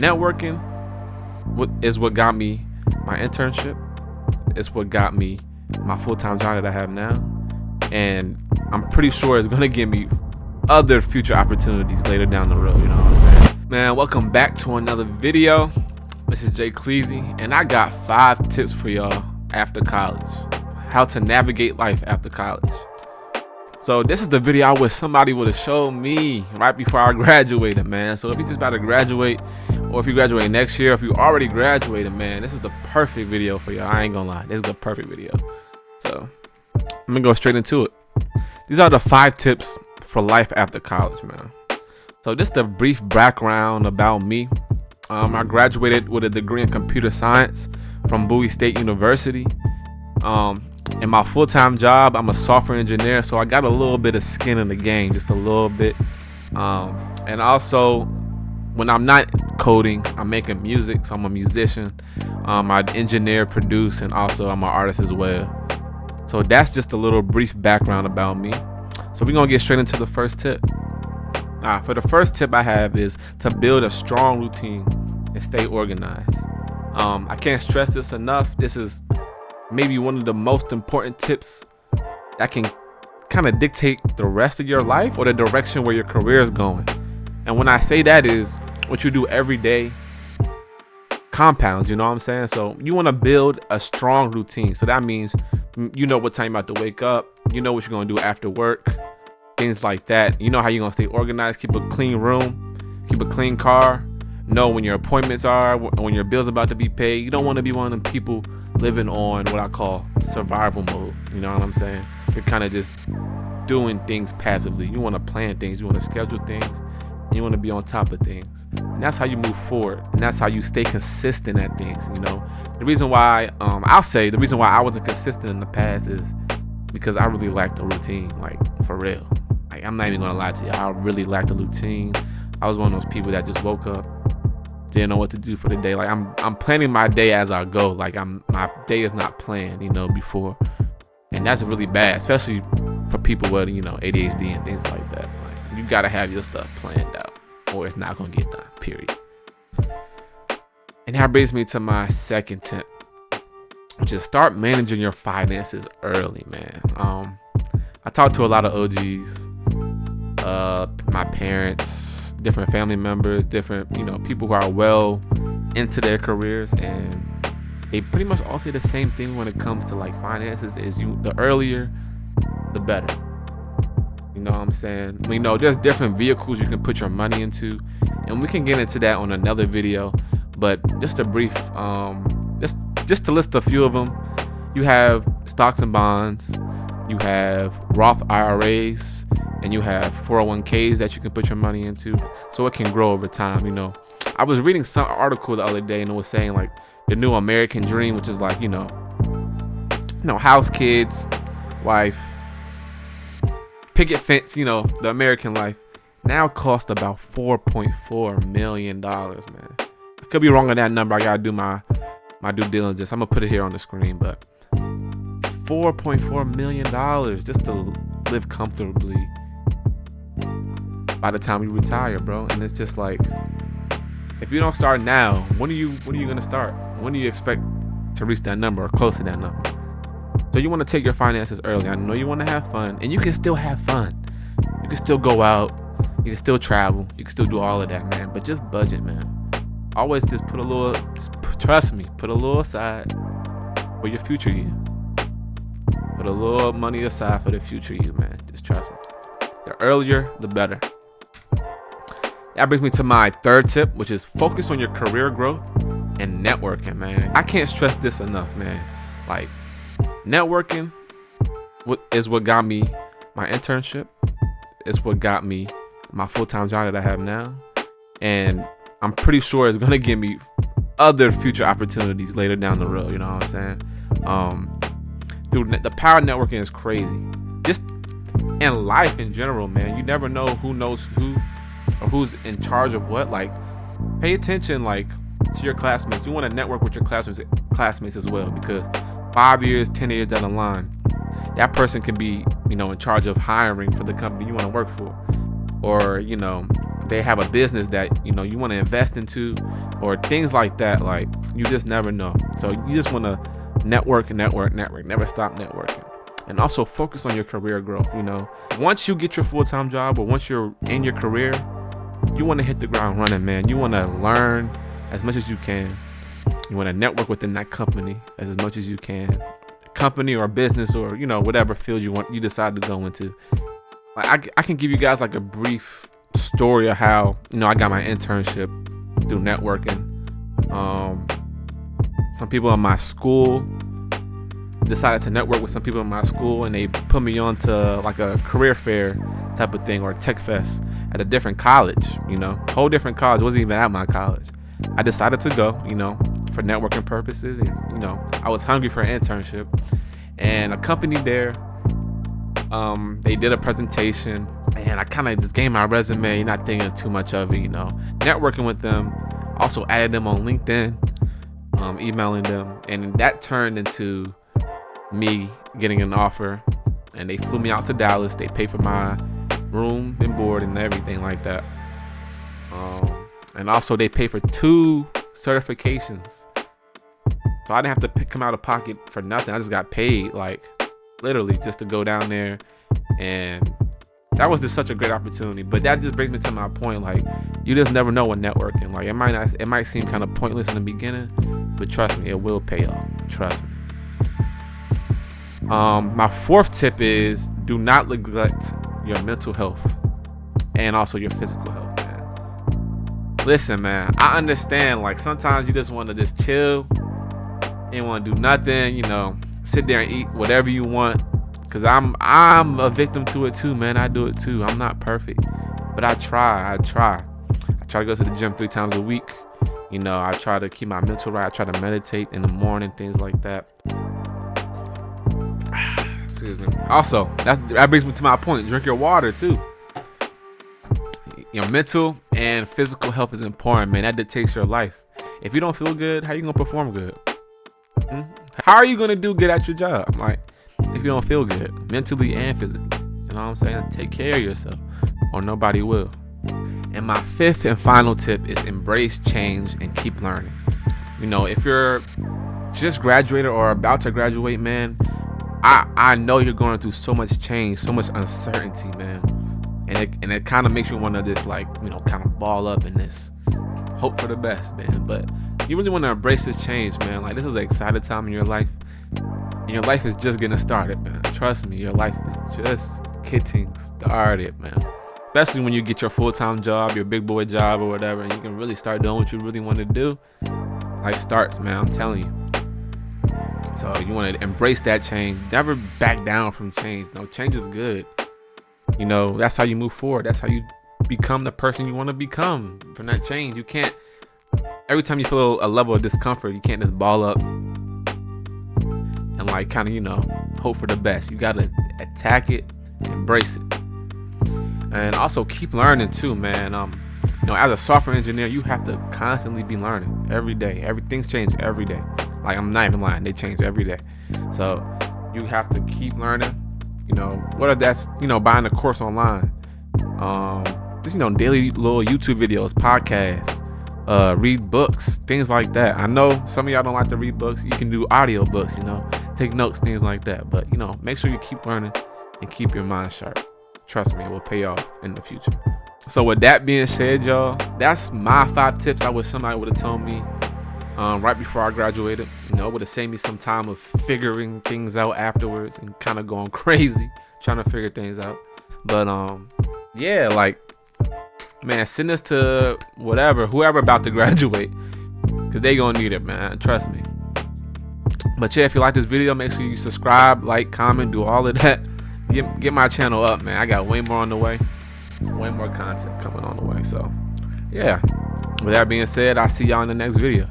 Networking is what got me my internship. It's what got me my full-time job that I have now. And I'm pretty sure it's going to give me other future opportunities later down the road. You know what I'm saying? Man, welcome back to another video. This is Jaykleezie, and I got 5 tips for y'all after college. How to navigate life after college. So this is the video I wish somebody would have showed me right before I graduated, man. So if you just about to graduate, or if you graduate next year, if you already graduated, man, this is the perfect video for y'all. I ain't gonna lie, this is the perfect video. So I'm gonna go straight into it. These are the 5 tips for life after college, man. So just a brief background about me. I graduated with a degree in computer science from Bowie State University. In my full-time job, I'm a software engineer, so I got a little bit of skin in the game, just a little bit. And also, when I'm not coding, I'm making music, so I'm a musician. I engineer, produce, and also I'm an artist as well. So that's just a little brief background about me. So we're gonna get straight into the first tip. For the first tip I have is to build a strong routine and stay organized. I can't stress this enough. This is maybe one of the most important tips that can kind of dictate the rest of your life or the direction where your career is going. And when I say that is what you do every day compounds, you know what I'm saying? So you want to build a strong routine. So that means you know what time you're about to wake up, you know what you're going to do after work, things like that. You know how you're going to stay organized, keep a clean room, keep a clean car, know when your appointments are, when your bills are about to be paid. You don't want to be one of them people living on what I call survival mode. You know what I'm saying? You're kind of just doing things passively. You want to plan things, you want to schedule things, and you want to be on top of things. And that's how you move forward, and that's how you stay consistent at things. You know, the reason why the reason why I wasn't consistent in the past is because I really lacked a routine, like for real. Like, I'm not even gonna lie to you, I really lacked a routine. I was one of those people that just woke up, didn't know what to do for the day. Like I'm planning my day as I go. Like my day is not planned, you know, before. And that's really bad, especially for people with, you know, ADHD and things like that. Like, you gotta have your stuff planned out or it's not gonna get done, period. And that brings me to my second tip, which is start managing your finances early, man. I talked to a lot of OGs, my parents, different family members, different, you know, people who are well into their careers, and they pretty much all say the same thing when it comes to like finances is the earlier the better. You know what I'm saying? We know there's different vehicles you can put your money into, and we can get into that on another video, but just a brief just to list a few of them. You have stocks and bonds, you have Roth IRAs, and you have 401ks that you can put your money into, so it can grow over time. You know, I was reading some article the other day, and it was saying like the new American dream, which is like, you know, house, kids, wife, picket fence, you know, the American life, now cost about $4.4 million, man. I could be wrong on that number. I gotta do my due diligence. I'm gonna put it here on the screen, but $4.4 million just to live comfortably by the time you retire, bro. And it's just like, if you don't start now, when are you gonna start? When do you expect to reach that number or close to that number? So you want to take your finances early. I know you want to have fun, and you can still have fun. You can still go out, you can still travel, you can still do all of that, man. But just budget, man. Always just put a little aside for your future you. Put a little money aside for the future you, man. Just trust me. The earlier, the better. That brings me to my third tip, which is focus on your career growth and networking, man. I can't stress this enough, man. Like, networking is what got me my internship. It's what got me my full-time job that I have now. And I'm pretty sure it's gonna give me other future opportunities later down the road. You know what I'm saying? Dude, the power of networking is crazy. Just in life in general, man. You never know who knows who or who's in charge of what. Like, pay attention, like, to your classmates. You want to network with your classmates as well, because 5 years, 10 years down the line, that person can be, you know, in charge of hiring for the company you want to work for, or, you know, they have a business that, you know, you want to invest into, or things like that. Like, you just never know. So you just want to network, never stop networking. And also focus on your career growth. You know, once you get your full-time job, or once you're in your career, you want to hit the ground running, man. You want to learn as much as you can. You want to network within that company as much as you can, company or business, or, you know, whatever field you decide to go into. Like, I can give you guys like a brief story of how, you know, I got my internship through networking. Some people in my school decided to network with some people in my school, and they put me on to like a career fair type of thing, or a tech fest at a different college, you know, whole different college. It wasn't even at my college. I decided to go, you know, for networking purposes. And, you know, I was hungry for an internship, and a company there, they did a presentation, and I kind of just gave my resume, not thinking too much of it, you know, networking with them. Also added them on LinkedIn, emailing them, and that turned into me getting an offer. And they flew me out to Dallas. They paid for my room and board and everything like that. And also they paid for 2 certifications, so I didn't have to come out of pocket for nothing. I just got paid, like, literally just to go down there. And that was just such a great opportunity. But that just brings me to my point, like, you just never know with networking. Like, it might seem kind of pointless in the beginning, but trust me, it will pay off. Trust me. My 4th tip is, do not neglect your mental health and also your physical health, man. Listen, man, I understand, like, sometimes you just want to just chill and want to do nothing, you know, sit there and eat whatever you want. Cause I'm a victim to it too, man. I do it too. I'm not perfect, but I try to go to the gym 3 times a week. You know, I try to keep my mental right. I try to meditate in the morning, things like that. Excuse me. Also, that brings me to my point. Drink your water too. Your mental and physical health is important, man. That dictates your life. If you don't feel good, how you gonna perform good? How are you gonna do good at your job? Like, if you don't feel good mentally and physically, you know what I'm saying? Take care of yourself, or nobody will. And my 5th and final tip is embrace change and keep learning. You know, if you're just graduated or about to graduate, man, I know you're going through so much change, so much uncertainty, man. And it kind of makes you want to just, like, you know, kind of ball up in this hope for the best, man. But you really want to embrace this change, man. Like, this is an exciting time in your life. And your life is just getting started, man. Trust me, your life is just getting started, man. Especially when you get your full-time job, your big boy job or whatever, and you can really start doing what you really want to do. Life starts, man, I'm telling you. So you want to embrace that change. Never back down from change. No, change is good. You know, that's how you move forward. That's how you become the person you want to become from that change. You can't, every time you feel a level of discomfort, you can't just ball up and, like, kind of, you know, hope for the best. You got to attack it, embrace it. And also keep learning too, man. You know, as a software engineer, you have to constantly be learning every day. Everything's changing every day. Like, I'm not even lying, they change every day. So you have to keep learning. You know, whether that's, you know, buying a course online, just, you know, daily little YouTube videos, podcasts, read books, things like that. I know some of y'all don't like to read books. You can do audio books, you know, take notes, things like that. But, you know, make sure you keep learning and keep your mind sharp. Trust me, it will pay off in the future. So with that being said, y'all, that's my 5 tips I wish somebody would have told me right before I graduated. You know, it would have saved me some time of figuring things out afterwards and kind of going crazy trying to figure things out. But yeah, like, man, send this to whoever about to graduate, because they gonna need it, man. Trust me. But yeah, if you like this video, make sure you subscribe, like, comment, do all of that. Get my channel up, man. I got way more on the way. Way more content coming on the way. So yeah, with that being said, I'll see y'all in the next video.